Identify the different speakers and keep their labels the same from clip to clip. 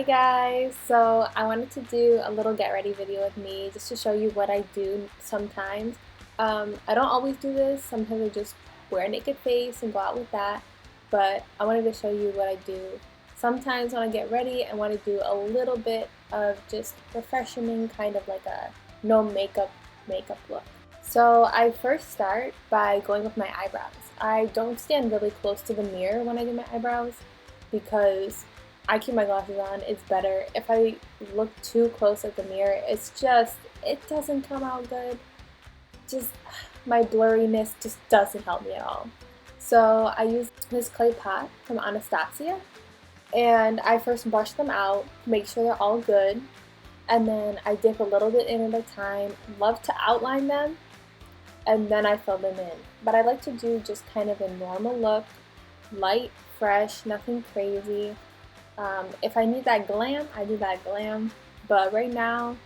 Speaker 1: Hey guys, so I wanted to do a little get ready video with me just to show you what I do sometimes. I don't always do this, sometimes I just wear a naked face and go out with that, but I wanted to show you what I do. Sometimes when I get ready, I want to do a little bit of just refreshing, kind of like a no makeup look. So I first start by going with my eyebrows. I don't stand really close to the mirror when I do my eyebrows because I keep my glasses on. It's better. If I look too close at the mirror, it doesn't come out good. Just my blurriness just doesn't help me at all. So I use this clay pot from Anastasia, and I first brush them out, make sure they're all good, and then I dip a little bit in at a time. Love to outline them, and then I fill them in. But I like to do just kind of a normal look, light, fresh, nothing crazy. If I need that glam, I do that glam. But right now,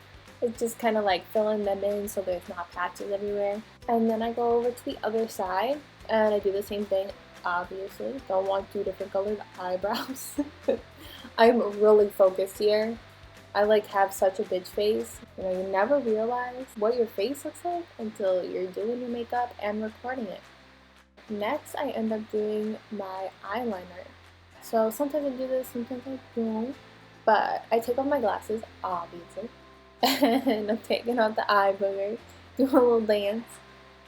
Speaker 1: it's just kind of like filling them in so there's not patches everywhere. And then I go over to the other side and I do the same thing, obviously. Don't want two different colored eyebrows. I'm really focused here. I have such a bitch face. You never realize what your face looks like until you're doing your makeup and recording it. Next, I end up doing my eyeliner. So sometimes I do this, sometimes I don't. But I take off my glasses, obviously. And I'm taking out the eye boogers, do a little dance.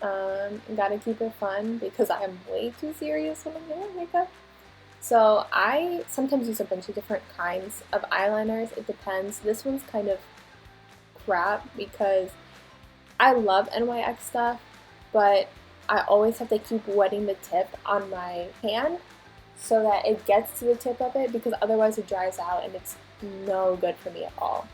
Speaker 1: Gotta keep it fun because I am way too serious when I'm doing makeup. So I sometimes use a bunch of different kinds of eyeliners. It depends. This one's kind of crap because I love NYX stuff, but I always have to keep wetting the tip on my hand so that it gets to the tip of it because otherwise it dries out and it's no good for me at all.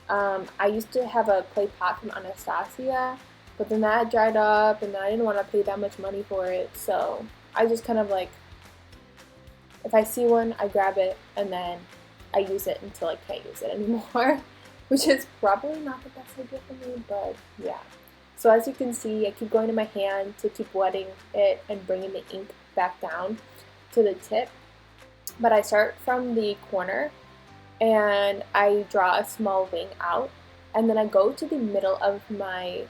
Speaker 1: I used to have a clay pot from Anastasia, but then that dried up and then I didn't want to pay that much money for it, so I just kind of if I see one, I grab it and then I use it until I can't use it anymore, which is probably not the best idea for me, but yeah. So as you can see, I keep going to my hand to keep wetting it and bringing the ink back down to the tip, but I start from the corner and I draw a small wing out, and then I go to the middle of my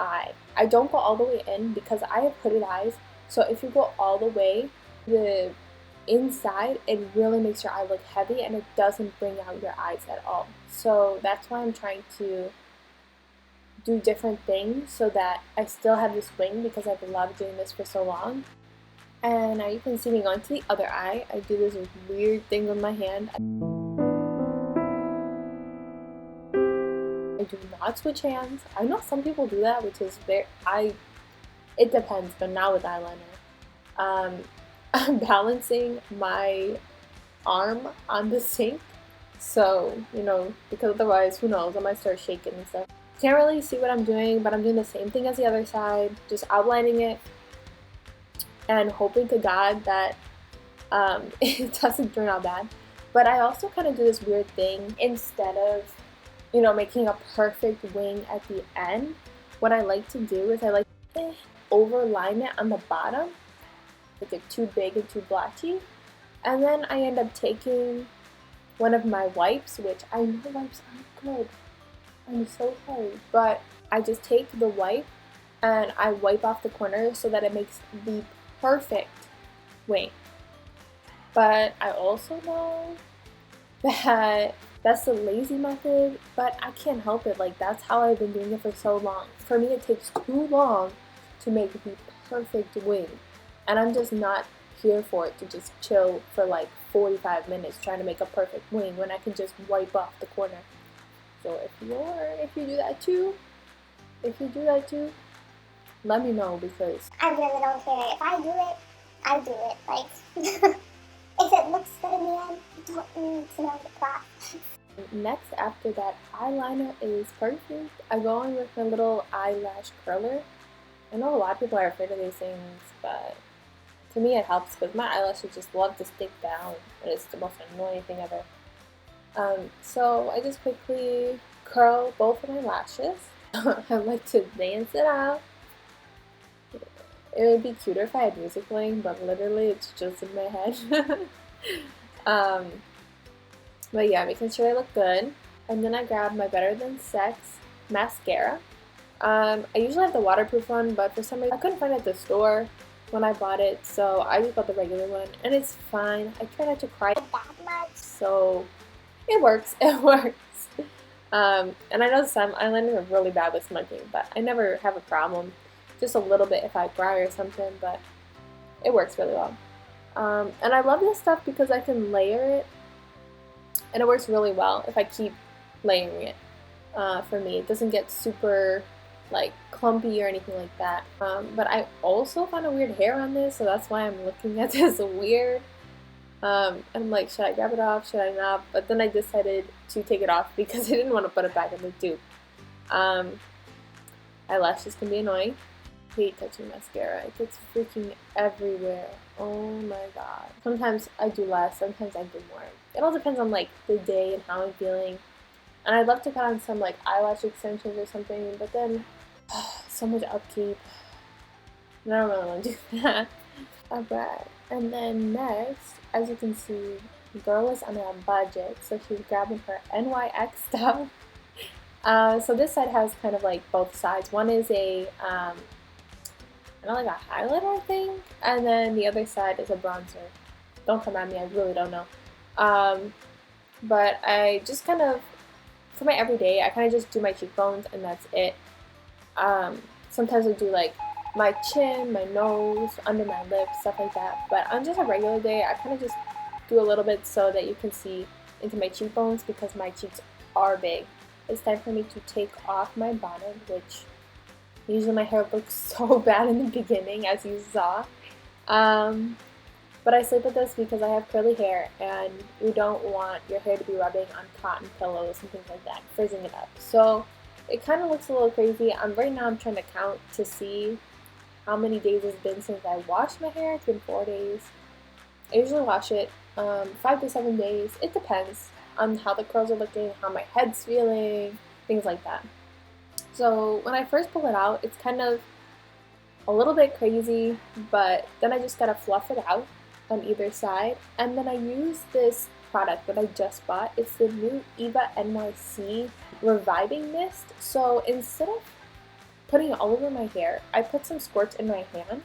Speaker 1: eye. I don't go all the way in because I have hooded eyes, so if you go all the way the inside, it really makes your eye look heavy and it doesn't bring out your eyes at all. So that's why I'm trying to do different things so that I still have this wing because I've loved doing this for so long. And now you can see me going to the other eye. I do this weird thing with my hand. I do not switch hands. I know some people do that, which is it depends, but not with eyeliner. I'm balancing my arm on the sink, so, because otherwise, who knows, I might start shaking and stuff. Can't really see what I'm doing, but I'm doing the same thing as the other side, just outlining it and hoping to God that it doesn't turn out bad. But I also kind of do this weird thing. Instead of, making a perfect wing at the end, what I like to do is I like to overline it on the bottom, like it's too big and too blotchy. And then I end up taking one of my wipes, which I know wipes aren't good. I'm so sorry. But I just take the wipe and I wipe off the corners so that it makes the perfect wing. But I also know that that's the lazy method, but I can't help it. That's how I've been doing it for so long. For me, it takes too long to make the perfect wing, and I'm just not here for it to just chill for 45 minutes trying to make a perfect wing when I can just wipe off the corner. So if you do that too, let me know because
Speaker 2: I really don't care. If I do it, I do it. If it looks good in the end, you don't need to know the plot.
Speaker 1: Next, after that eyeliner is perfect, I go in with my little eyelash curler. I know a lot of people are afraid of these things, but to me it helps because my eyelashes just love to stick down and it's the most annoying thing ever. So I just quickly curl both of my lashes. I like to dance it out. It would be cuter if I had music playing, but literally it's just in my head. But yeah, making sure I look good. And then I grabbed my Better Than Sex mascara. I usually have the waterproof one, but for some reason I couldn't find it at the store when I bought it, so I just bought the regular one, and it's fine. I try not to cry that much, so it works. It works. And I know some eyeliners are really bad with smudging, but I never have a problem. Just a little bit if I cry or something, but it works really well. And I love this stuff because I can layer it, and it works really well if I keep layering it. For me, it doesn't get super like clumpy or anything like that. But I also found a weird hair on this, so that's why I'm looking at this weird. And I'm like, should I grab it off? Should I not? But then I decided to take it off because I didn't want to put it back in the tube. Eyelashes can be annoying. I hate touching mascara. It gets freaking everywhere. Oh my god. Sometimes I do less, sometimes I do more. It all depends on like the day and how I'm feeling. And I'd love to put on some like eyelash extensions or something, but then so much upkeep. And I don't really want to do that. Alright, and then next, as you can see, the girl is on a budget, so she's grabbing her NYX stuff. So this side has kind of like both sides. One is a, I don't know, like a highlighter, I think, and then the other side is a bronzer. Don't come at me, I really don't know. But I just kind of, for my everyday, I kind of just do my cheekbones and that's it. Sometimes I do like my chin, my nose, under my lips, stuff like that. But on just a regular day, I kind of just do a little bit so that you can see into my cheekbones because my cheeks are big. It's time for me to take off my bonnet, which usually my hair looks so bad in the beginning, as you saw. But I sleep with this because I have curly hair and you don't want your hair to be rubbing on cotton pillows and things like that, frizzing it up. So it kind of looks a little crazy. Right now I'm trying to count to see how many days it's been since I washed my hair. It's been 4 days. I usually wash it 5 to 7 days. It depends on how the curls are looking, how my head's feeling, things like that. So when I first pull it out, it's kind of a little bit crazy, but then I just gotta fluff it out on either side. And then I use this product that I just bought. It's the new Eva NYC Reviving Mist. So instead of putting it all over my hair, I put some squirts in my hand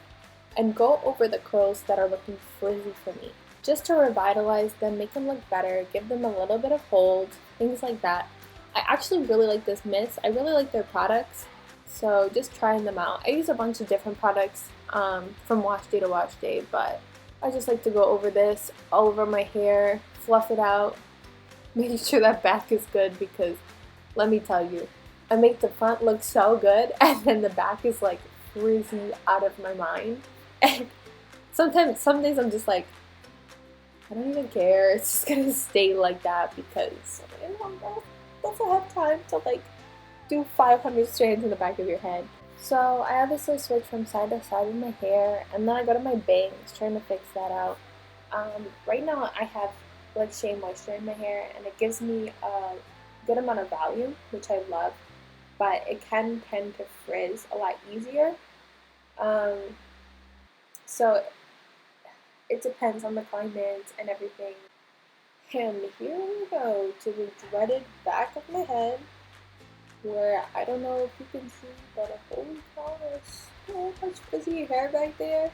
Speaker 1: and go over the curls that are looking frizzy for me, just to revitalize them, make them look better, give them a little bit of hold, things like that. I actually really like this mist. I really like their products, so just trying them out. I use a bunch of different products from wash day to wash day, but I just like to go over this all over my hair, fluff it out, making sure that back is good because let me tell you, I make the front look so good and then the back is like frizzy out of my mind. And some days I'm just like, I don't even care. It's just gonna stay like that because I don't have time to like do 500 strands in the back of your head. So I obviously switch from side to side with my hair, and then I go to my bangs, trying to fix that out. Right now I have like shea moisture in my hair, and it gives me a good amount of volume, which I love, but it can tend to frizz a lot easier. So it depends on the climate and everything. And here we go to the dreaded back of my head, where I don't know if you can see, but holy cow, there's so much frizzy hair back there.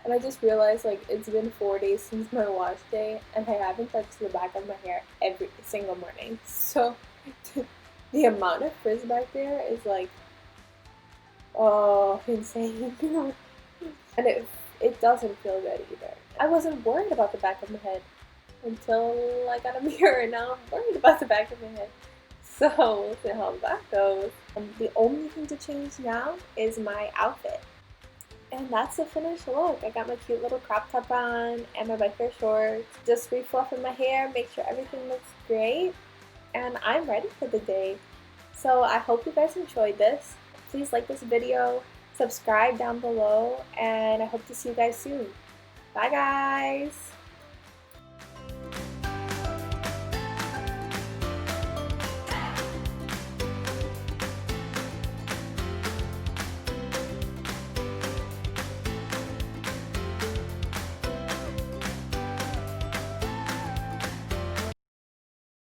Speaker 1: And I just realized like it's been 4 days since my wash day and I haven't touched the back of my hair every single morning. So the amount of frizz back there is like, oh, insane. And it doesn't feel good either. I wasn't worried about the back of my head until I got a mirror, and now I'm worried about the back of my head. So we'll see how that goes. The only thing to change now is my outfit. And that's the finished look. I got my cute little crop top on and my biker shorts. Just refluffing my hair, make sure everything looks great. And I'm ready for the day. So I hope you guys enjoyed this. Please like this video, subscribe down below, and I hope to see you guys soon. Bye guys!